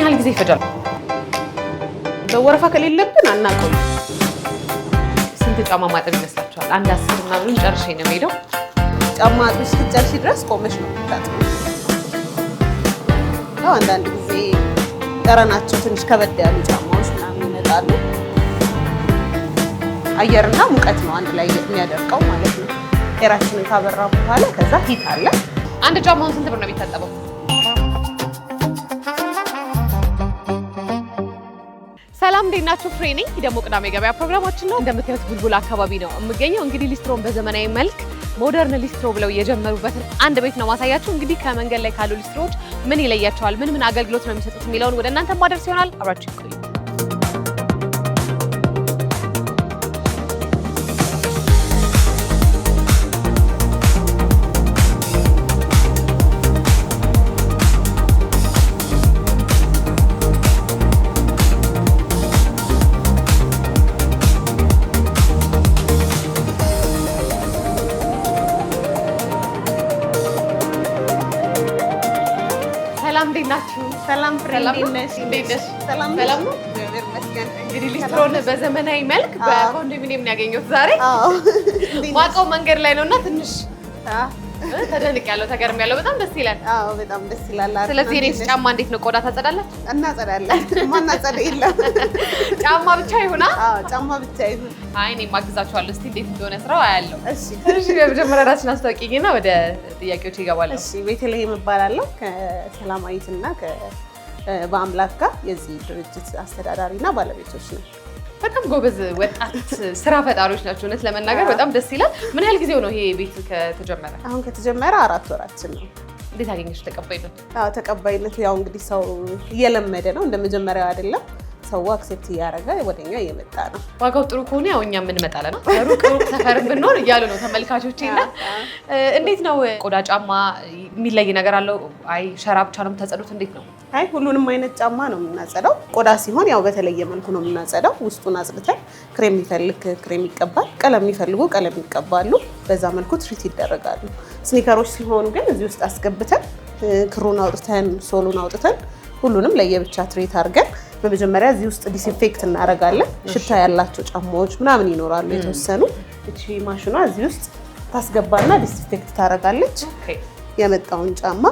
ያህል ጊዜ ይፈጃል? በወረፋ ከሌለብን አናቆም። ስንት ጫማ ማጠብ ይመስላችኋል? አንድ 10 ምናምን ጨርሼ ነው የምሄደው። ጫማ እስክትጨርሺ ድረስ ቆመሽ ነው የምታጥቢው። ያው አንዳንድ ጊዜ ጠረናቸው ትንሽ ከበድ ያሉ ጫማዎች ምናምን ይመጣሉ። አየርና ሙቀት ነው አንድ ላይ የሚያደርቀው ማለት ነው። ኤራችንን ካበራ በኋላ ከዛ ሂት አለ። አንድ ጫማውን ስንት ብር ነው የሚታጠበው? ሰላም እንዴት ናችሁ? ፍሬ ነኝ። ደግሞ ቅዳሜ ገበያ ፕሮግራማችን ነው። እንደምታዩት ቡልቡል አካባቢ ነው የምገኘው። እንግዲህ ሊስትሮን በዘመናዊ መልክ ሞደርን ሊስትሮ ብለው የጀመሩበትን አንድ ቤት ነው ማሳያችሁ። እንግዲህ ከመንገድ ላይ ካሉ ሊስትሮዎች ምን ይለያቸዋል፣ ምን አገልግሎት ነው የሚሰጡት የሚለውን ወደ እናንተ ማድረስ ይሆናል። አብራችሁ ቆዩ። ሰላም ፍሬንድ ነሽ? ሰላም ነው። እንግዲህ ሊስትሮን በዘመናዊ መልክ በኮንዶሚኒየም ነው ያገኘሁት ዛሬ። ዋቀው መንገድ ላይ ነውና ትንሽ ተደንቄያለሁ፣ ተገርሜያለሁ። በጣም ደስ ይላል። አዎ በጣም ደስ ይላል። ስለዚህ እኔስ ጫማ እንዴት ነው? ቆዳ ታጸዳላችሁ? እናጸዳለን። ማናጸዳ የለም። ጫማ ብቻ ይሁና? አዎ ጫማ ብቻ ይሁን። አይ እኔም አግዛችኋለሁ። እስቲ እንዴት እንደሆነ ስራው አያለሁ። እሺ በመጀመሪያ ራስሽን አስታውቂኝና ወደ ጥያቄዎች ይገባለሁ። እሺ ቤተልሔም እባላለሁ ከሰላማዊትና በአምላክ ጋር የዚህ ድርጅት አስተዳዳሪና ባለቤቶች ነው። በጣም ጎበዝ ወጣት ስራ ፈጣሪዎች ናቸው። እውነት ለመናገር በጣም ደስ ይላል። ምን ያህል ጊዜው ነው ይሄ ቤት ከተጀመረ? አሁን ከተጀመረ 4 ወራችን ነው። እንዴት አገኘሽ ተቀባይነት? ተቀባይነቱ ያው እንግዲህ ሰው እየለመደ ነው፣ እንደመጀመሪያው አይደለም። ሰው አክሴፕት እያደረገ ወደኛ እየመጣ ነው። ዋጋው ጥሩ ከሆነ ያው እኛ የምንመጣለን ነው። ሩቅ ሰፈር ብንሆን እያሉ ነው ተመልካቾቼ። እና እንዴት ነው ቆዳ ጫማ የሚለይ ነገር አለው? አይ ሸራ ብቻ ነው የምታጸዱት? እንዴት ነው? አይ ሁሉንም አይነት ጫማ ነው የምናጸዳው። ቆዳ ሲሆን ያው በተለየ መልኩ ነው የምናጸዳው። ውስጡን አጽድተን ክሬም የሚፈልግ ክሬም ይቀባል፣ ቀለም የሚፈልጉ ቀለም ይቀባሉ። በዛ መልኩ ትሪት ይደረጋሉ። ስኒከሮች ሲሆኑ ግን እዚህ ውስጥ አስገብተን ክሩን አውጥተን ሶሉን አውጥተን ሁሉንም ለየብቻ ትሪት አድርገን በመጀመሪያ እዚህ ውስጥ ዲስኢንፌክት እናደርጋለን። ሽታ ያላቸው ጫማዎች ምናምን ይኖራሉ የተወሰኑ። እቺ ማሽኗ እዚህ ውስጥ ታስገባና ዲስኢንፌክት ታደርጋለች። የመጣውን ጫማ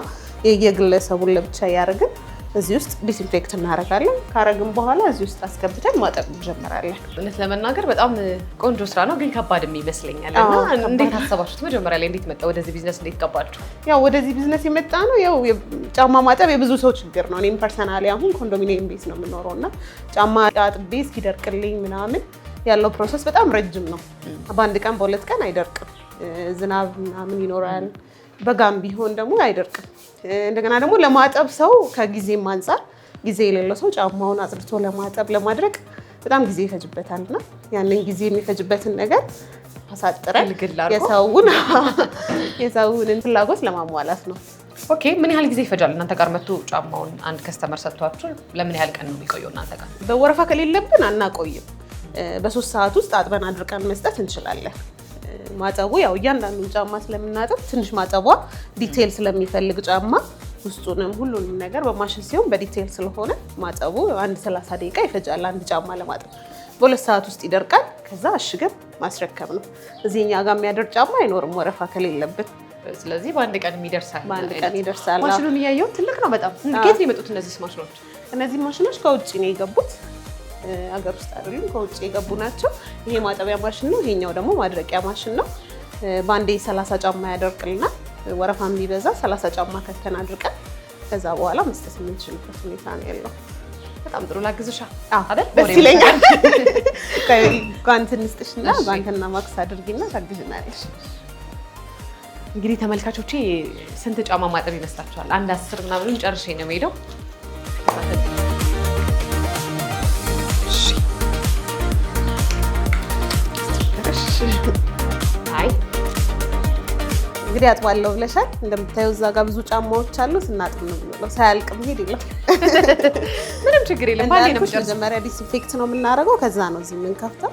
የየግለሰቡን ለብቻ ያደርግን እዚህ ውስጥ ዲስኢንፌክት እናደርጋለን። ካረግን በኋላ እዚህ ውስጥ አስገብተን ማጠብ እንጀምራለን። እውነት ለመናገር በጣም ቆንጆ ስራ ነው፣ ግን ከባድም ይመስለኛል። እና እንዴት አሰባችሁት? መጀመሪያ ላይ እንዴት መጣ? ወደዚህ ቢዝነስ እንዴት ገባችሁ? ያው ወደዚህ ቢዝነስ የመጣ ነው ያው ጫማ ማጠብ የብዙ ሰው ችግር ነው። እኔም ፐርሰናሊ አሁን ኮንዶሚኒየም ቤት ነው የምኖረው እና ጫማ አጥቤ እስኪደርቅልኝ ምናምን ያለው ፕሮሰስ በጣም ረጅም ነው። በአንድ ቀን በሁለት ቀን አይደርቅም። ዝናብ ምናምን ይኖራል። በጋም ቢሆን ደግሞ አይደርቅም። እንደገና ደግሞ ለማጠብ ሰው ከጊዜም አንፃር ጊዜ የሌለው ሰው ጫማውን አጽድቶ ለማጠብ ለማድረቅ በጣም ጊዜ ይፈጅበታልና ያንን ጊዜ የሚፈጅበትን ነገር አሳጥረን የሰውን ፍላጎት ለማሟላት ነው። ኦኬ። ምን ያህል ጊዜ ይፈጃል እናንተ ጋር መጥቶ ጫማውን አንድ ከስተመር ሰጥቷችሁ ለምን ያህል ቀን ነው የሚቆየው እናንተ ጋር? በወረፋ ከሌለብን አናቆይም። በ3 ሰዓት ውስጥ አጥበን አድርቀን መስጠት እንችላለን። ማጠቡ ያው እያንዳንዱን ጫማ ስለምናጠብ ትንሽ ማጠቧ ዲቴል ስለሚፈልግ ጫማ ውስጡንም ሁሉንም ነገር በማሽን ሲሆን በዲቴል ስለሆነ ማጠቡ 30 ደቂቃ ይፈጃል። አንድ ጫማ ለማጠብ በ2 ሰዓት ውስጥ ይደርቃል። ከዛ አሽገን ማስረከብ ነው። እዚህኛ ጋር የሚያደርቅ ጫማ አይኖርም ወረፋ ከሌለብን። ስለዚህ በአንድ ቀን ይደርሳል። በአንድ ቀን ይደርሳል። ማሽኑን እያየሁት ትልቅ ነው በጣም። ከየት ነው የመጡት እነዚህ ማሽኖች? እነዚህ ማሽኖች ከውጭ ነው የገቡት፣ አገር ውስጥ አይደሉም፣ ከውጭ የገቡ ናቸው። ይሄ ማጠቢያ ማሽን ነው፣ ይሄኛው ደግሞ ማድረቂያ ማሽን ነው። በአንዴ 30 ጫማ ያደርቅልናል። ወረፋ የሚበዛ 30 ጫማ ከተን አድርቀን ከዛ በኋላ መስጠት የምንችልበት ሁኔታ ነው ያለው። በጣም ጥሩ። ላግዝሻ አይደል? ደስ ይለኛል። ጓንት እንስጥሽና ጓንትና ማክስ አድርጊና ታግዥናለሽ። እንግዲህ ተመልካቾቼ ስንት ጫማ ማጠብ ይመስላችኋል? አንድ 10 ምናምን ጨርሼ ነው የምሄደው። አይ እንግዲህ አጥባለሁ ብለሻል። እንደምታየው እዛ ጋር ብዙ ጫማዎች አሉ። ስናጥብ ነው ብለው ሳያልቅ መሄድ የለም። ምንም ችግር የለም። ባንዴ ነው መጀመሪያ ዲስኢንፌክት ነው የምናደርገው። ከዛ ነው እዚህ የምንከፍተው።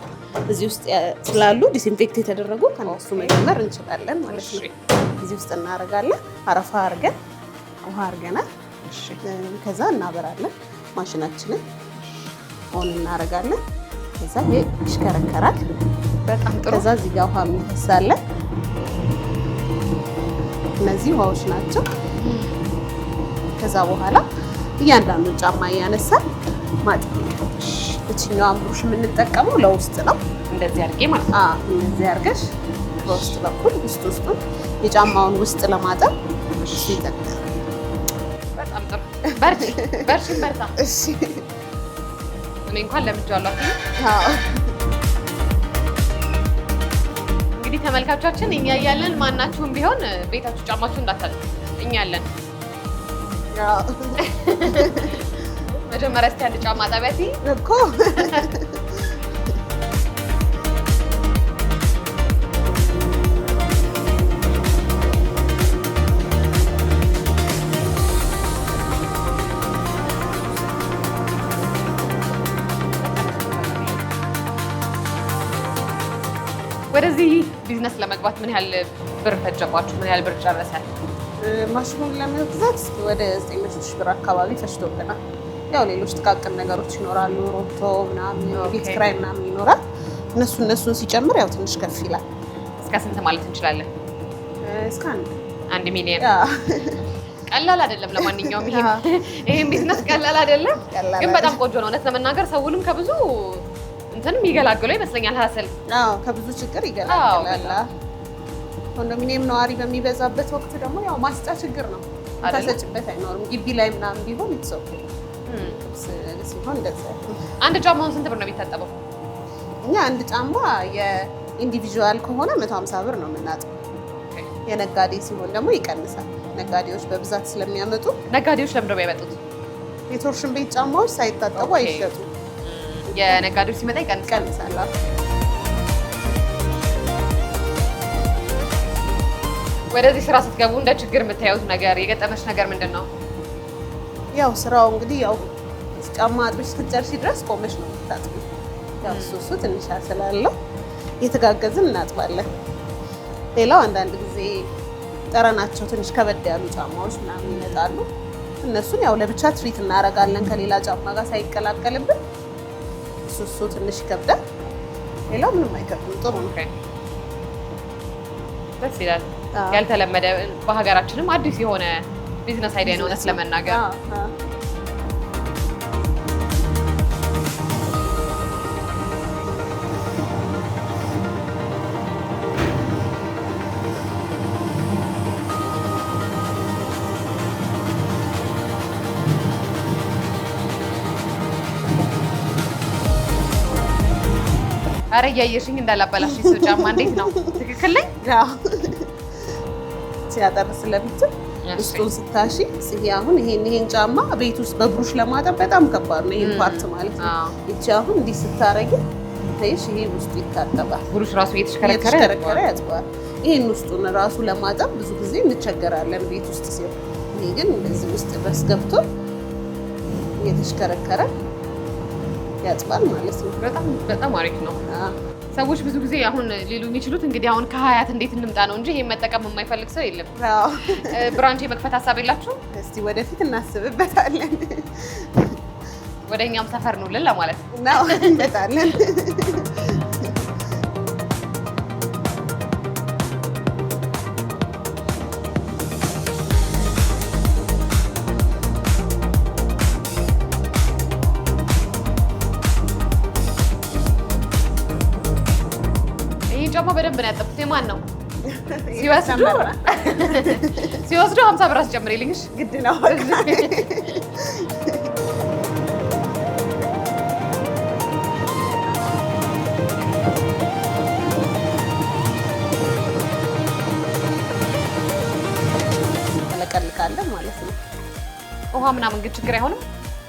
እዚህ ውስጥ ስላሉ ዲስኢንፌክት የተደረጉ ከነሱ መጀመር እንችላለን ማለት ነው። እዚህ ውስጥ እናደርጋለን። አረፋ አድርገን ውሃ አድርገናል። ከዛ እናበራለን። ማሽናችንን ኦን እናደርጋለን። ከዛ ይሄ ይሽከረከራል። በጣም ጥሩ። ከዛ እዚህ ጋር ውሃ የሚፈሳለን። እነዚህ ውሃዎች ናቸው። ከዛ በኋላ እያንዳንዱ ጫማ እያነሳን ማጠብ። እችኛዋን ብሩሽ የምንጠቀመው ለውስጥ ነው። እንደዚህ አድርጌ ማለት ነው። እንደዚህ አድርገሽ በውስጥ በኩል ውስጡን የጫማውን ውስጥ ለማጠብ እሱ ይጠቅማል። በጣም ጥሩ። በርቺ በርታ። እሺ እኔ እንኳን ለምጃለሁ። እንግዲህ ተመልካቾቻችን እኛ እያለን ማናችሁም ቢሆን ቤታችሁ ጫማችሁ እንዳታጥቡ፣ እኛ አለን። መጀመሪያ እስኪ አንድ ጫማ ጣቢያቲ እኮ ወደዚህ ቢዝነስ ለመግባት ምን ያህል ብር ፈጀባችሁ? ምን ያህል ብር ጨረሰ? ማሽኑን ለመግዛት ወደ 900 ሺህ ብር አካባቢ ፈጅቶብናል። ያው ሌሎች ጥቃቅን ነገሮች ይኖራሉ፣ ሮቶ ምናምን፣ ቤት ኪራይ ምናምን ይኖራል። እነሱን ሲጨምር ያው ትንሽ ከፍ ይላል። እስከ ስንት ማለት እንችላለን? እስከ 1 ሚሊዮን። ቀላል አይደለም። ለማንኛውም ይሄን ቢዝነስ ቀላል አይደለም፣ ግን በጣም ቆንጆ ነው። እውነት ለመናገር ሰውንም ከብዙ እንትንም ይገላግለው ይመስለኛል። ሀሰል ከብዙ ችግር ይገላግላል። ኮንዶሚኒየም ነዋሪ በሚበዛበት ወቅት ደግሞ ያው ማስጫ ችግር ነው። ታሰጭበት አይኖርም። ግቢ ላይ ምናምን ቢሆን ይተሰኩ ሲሆን እንደዛ። አንድ ጫማውን ስንት ብር ነው የሚታጠበው? እኛ አንድ ጫማ የኢንዲቪዥዋል ከሆነ 150 ብር ነው የምናጥበው። የነጋዴ ሲሆን ደግሞ ይቀንሳል። ነጋዴዎች በብዛት ስለሚያመጡ። ነጋዴዎች ለምንድን ነው የሚያመጡት? የቶርሽን ቤት ጫማዎች ሳይታጠቡ አይሸጡም። የነጋዴዎች ሲመጣ ይቀንሳል። ወደዚህ ስራ ስትገቡ እንደ ችግር የምታዩት ነገር የገጠመች ነገር ምንድን ነው? ያው ስራው እንግዲህ ያው ጫማ አጥበሽ እስክትጨርሺ ድረስ ቆመሽ ነው የምታጥቢው። ያው እሱ ትንሽ ስላለው እየተጋገዝን እናጥባለን። ሌላው አንዳንድ ጊዜ ጠረናቸው ትንሽ ከበድ ያሉ ጫማዎች ምናምን ይመጣሉ። እነሱን ያው ለብቻ ትሪት እናደርጋለን ከሌላ ጫማ ጋር ሳይቀላቀልብን። እሱ ትንሽ ይከብዳል። ሌላው ምንም አይከብድም። ጥሩ ነው። ደስ ይላል። ያልተለመደ በሀገራችንም አዲስ የሆነ ቢዝነስ አይዲያ ነው እውነት ለመናገር። አረ እያየሽኝ እንዳላበላሽ ሰው ጫማ እንዴት ነው? ትክክል ነኝ? ሲያጠር ስለምትል ውስጡን ስታሺ አሁን ይሄን ጫማ ቤት ውስጥ በብሩሽ ለማጠብ በጣም ከባድ ነው። ይሄን ፓርት ማለት ነው። እቺ አሁን እንዲህ ስታረጊ ታይሽ ይሄ ውስጡ ይታጠባል። ብሩሽ ራሱ እየተሽከረከረ ያጥባል። ይሄን ውስጡን ራሱ ለማጠብ ብዙ ጊዜ እንቸገራለን ቤት ውስጥ ሲሆን፣ ይሄ ግን እንደዚህ ውስጥ ድረስ ገብቶ እየተሽከረከረ ያጥባል ማለት ነው። በጣም አሪፍ ነው። ሰዎች ብዙ ጊዜ አሁን ሊሉ የሚችሉት እንግዲህ አሁን ከሀያት እንዴት እንምጣ ነው እንጂ ይሄን መጠቀም የማይፈልግ ሰው የለም። ብራንች የመክፈት ሀሳብ የላችሁ? እስቲ ወደፊት እናስብበታለን። ወደ እኛም ሰፈር ነው ልን ለማለት ነው እንመጣለን። ጫማ በደንብ ነው ያጠብኩት። የማን ነው? ሲወስዱ 50 ብር አስጨምሪልኝ። እሺ ግድ ነው። ተለቀልቃለን ማለት ነው። ውሃ ምናምን ግን ችግር አይሆንም?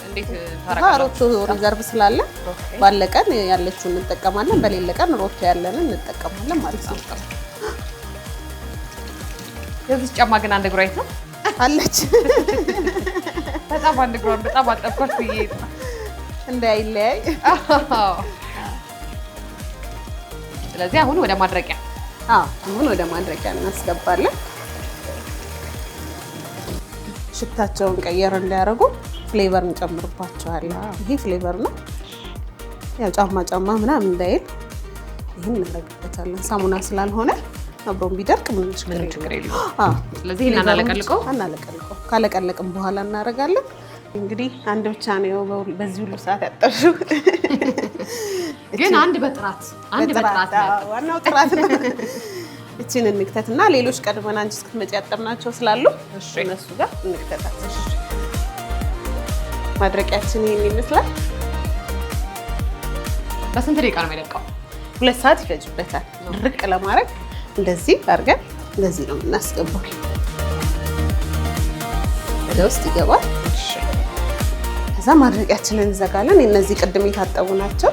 እንዴት ሮቶ ሪዘርቭ ስላለ ባለቀን ያለችውን እንጠቀማለን፣ በሌለ ቀን ሮቶ ያለንን እንጠቀማለን ማለት ነው። የዚህ ጫማ ግን አንድ እግሯ የት ነው አለች? በጣም አንድ እግሯን በጣም አጠብኳት ብዬ እንዳይለያይ። ስለዚህ አሁን ወደ ማድረቂያ እናስገባለን። ሽታቸውን ቀየር እንዳያደርጉ ፍሌቨር እንጨምርባቸዋለን። ይሄ ፍሌቨር ነው። ያው ጫማ ምናምን እንዳይል ይሄን እናደርግበታለን። ሳሙና ስላልሆነ አብሮን ቢደርቅ ምን ችግር የለውም። ስለዚህ ይሄን አናለቀልቀው። ካለቀለቅም በኋላ እናደርጋለን። እንግዲህ አንድ ብቻ ነው በዚህ ሁሉ ሰዓት ያጠርሽው፣ ግን አንድ በጥራት ዋናው ጥራት ነው። እቺን እንክተትና ሌሎች ቀድመን አንቺ እስክትመጪ ያጠብናቸው ስላሉ እነሱ ጋር እንክተታለን። ማድረቂያችን ይሄን ይመስላል። በስንት ደቂቃ ነው የሚደርቀው? 2 ሰዓት ይፈጅበታል ድርቅ ለማድረግ። እንደዚህ አድርገን እንደዚህ ነው የምናስገባው። ወደ ውስጥ ይገባል። ከዛ ማድረቂያችንን እንዘጋለን። እነዚህ ቅድም የታጠቡ ናቸው።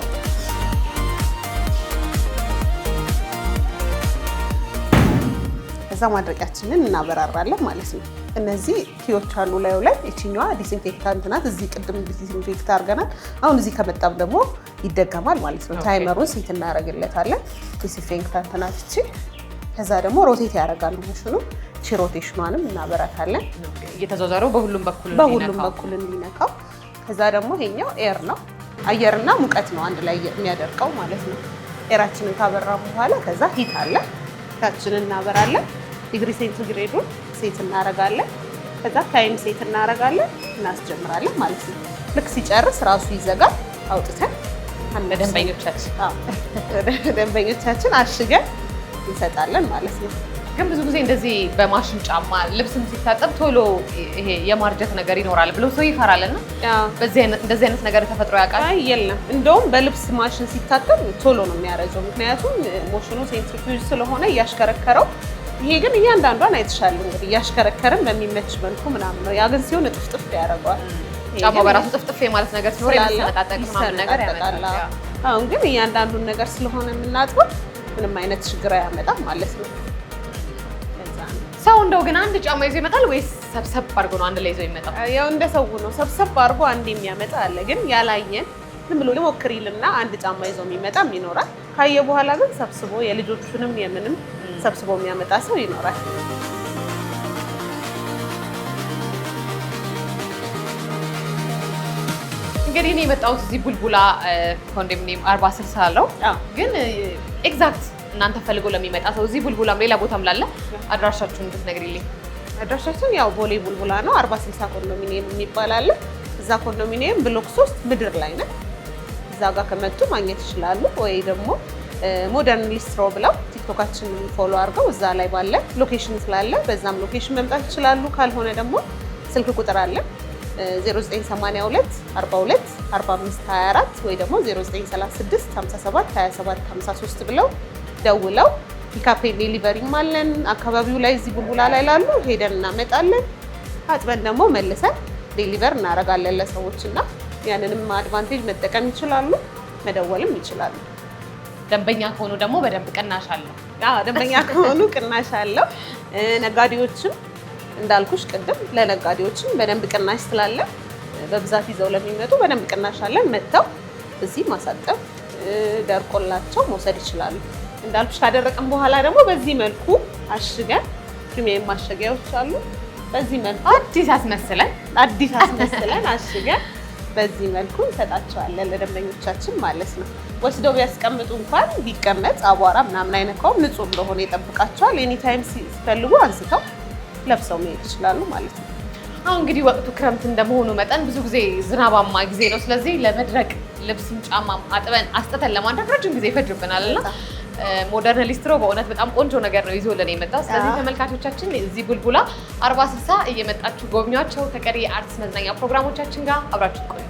ከዛ ማድረቂያችንን እናበራራለን ማለት ነው። እነዚህ ኪዎች አሉ ላዩ ላይ። እቺኛዋ ዲስኢንፌክታንት ናት። እዚህ ቅድም ዲስኢንፌክት አድርገናል። አሁን እዚህ ከመጣም ደግሞ ይደገማል ማለት ነው። ታይመሩን ሴት እናደርግለታለን። ዲስኢንፌክታንት ናት እቺ። ከዛ ደግሞ ሮቴት ያደርጋሉ ማሽኑ። እቺ ሮቴሽኗንም እናበራታለን እየተዟዟረው በሁሉም በኩል እንዲነካው። ከዛ ደግሞ ይሄኛው ኤር ነው። አየርና ሙቀት ነው አንድ ላይ የሚያደርቀው ማለት ነው። ኤራችንን ካበራ በኋላ ከዛ ሂት አለ። ሂታችንን እናበራለን። ዲግሪ ሴንቲግሬዱን ሴት እናደርጋለን። ከዛ ታይም ሴት እናደርጋለን፣ እናስጀምራለን ማለት ነው። ልክ ሲጨርስ ራሱ ይዘጋል። አውጥተን ለደንበኞቻችን አሽገን እንሰጣለን ማለት ነው። ግን ብዙ ጊዜ እንደዚህ በማሽን ጫማ ልብስም ሲታጠብ ቶሎ ይሄ የማርጀት ነገር ይኖራል ብሎ ሰው ይፈራልና እንደዚህ አይነት ነገር ተፈጥሮ ያውቃል? አይ የለም። እንደውም በልብስ ማሽን ሲታጠብ ቶሎ ነው የሚያረጀው፣ ምክንያቱም ሞሽኑ ሴንትሪፊዩጅ ስለሆነ እያሽከረከረው። ይሄ ግን እያንዳንዷን አይተሻል እንግዲህ እያሽከረከርን በሚመች መልኩ ምናምን ነው። ያ ግን ሲሆን ጥፍጥፍ ያደርገዋል። ጫማው በራሱ ጥፍጥፍ ማለት ነገር ሲኖር የሚሰነጣጠቅ ምናምን ነገር ያመጣል። አሁን ግን እያንዳንዱን ነገር ስለሆነ የምናጥበው ምንም አይነት ችግር አያመጣም ማለት ነው። ሰው እንደው ግን አንድ ጫማ ይዞ ይመጣል ወይስ ሰብሰብ አድርጎ ነው አንድ ላይ ይዞ ይመጣል? ያው እንደ ሰው ነው። ሰብሰብ አድርጎ አንድ የሚያመጣ አለ። ግን ያላየን ዝም ብሎ ሞክሪልና አንድ ጫማ ይዞ የሚመጣም ይኖራል። ካየ በኋላ ግን ሰብስቦ የልጆቹንም የምንም ሰብስቦ የሚያመጣ ሰው ይኖራል። እንግዲህ እኔ የመጣሁት እዚህ ቡልቡላ ኮንዶሚኒየም 40/60 አለው። ግን ኤግዛክት እናንተ ፈልጎ ለሚመጣ ሰው እዚህ ቡልቡላም ሌላ ቦታም ላለ አድራሻችሁን እንድትነግሪልኝ። አድራሻችን ያው ቦሌ ቡልቡላ ነው። 40/60 ኮንዶሚኒየም የሚባል አለ። እዛ ኮንዶሚኒየም ብሎክ 3 ምድር ላይ ነው። እዛ ጋር ከመጡ ማግኘት ይችላሉ። ወይ ደግሞ ሞደርን ሊስትሮ ብለው ቲክቶካችንን ፎሎ አድርገው እዛ ላይ ባለ ሎኬሽን ስላለ በዛም ሎኬሽን መምጣት ይችላሉ። ካልሆነ ደግሞ ስልክ ቁጥር አለ 0982 42 45 24 ወይ ደግሞ 0936 57 27 53 ብለው ደውለው ፒካፕ ዴሊቨሪም አለን። አካባቢው ላይ እዚህ ቡልቡላ ላይ ላሉ ሄደን እናመጣለን። አጥበን ደግሞ መልሰን ዴሊቨር እናደርጋለን ለሰዎችና ያንንም አድቫንቴጅ መጠቀም ይችላሉ፣ መደወልም ይችላሉ። ደንበኛ ከሆኑ ደግሞ በደንብ ቅናሽ አለው። ደንበኛ ከሆኑ ቅናሽ አለው። ነጋዴዎችም እንዳልኩሽ ቅድም ለነጋዴዎችም በደንብ ቅናሽ ስላለ በብዛት ይዘው ለሚመጡ በደንብ ቅናሽ አለን። መጥተው እዚህ ማሳጠብ ደርቆላቸው መውሰድ ይችላሉ። እንዳልኩሽ ካደረቅን በኋላ ደግሞ በዚህ መልኩ አሽገን ፕሪሚየም ማሸጊያዎች አሉ። በዚህ መልኩ አዲስ አስመስለን አሽገን በዚህ መልኩ እንሰጣቸዋለን ለደንበኞቻችን ማለት ነው። ወስደው ቢያስቀምጡ እንኳን ቢቀመጥ አቧራ ምናምን አይነካውም። ንጹህ እንደሆነ ይጠብቃቸዋል። ኤኒ ታይም ሲፈልጉ አንስተው ለብሰው መሄድ ይችላሉ ማለት ነው። አሁን እንግዲህ ወቅቱ ክረምት እንደመሆኑ መጠን ብዙ ጊዜ ዝናባማ ጊዜ ነው። ስለዚህ ለመድረቅ ልብስም ጫማም አጥበን አስጥተን ለማድረግ ረጅም ጊዜ ይፈጅብናል እና ሞደርን ሊስትሮ በእውነት በጣም ቆንጆ ነገር ነው ይዞልን የመጣው። ስለዚህ ተመልካቾቻችን እዚህ ቡልቡላ 40/60 እየመጣችሁ ጎብኟቸው። ከቀሪ የአርትስ መዝናኛ ፕሮግራሞቻችን ጋር አብራችሁ ቆዩ።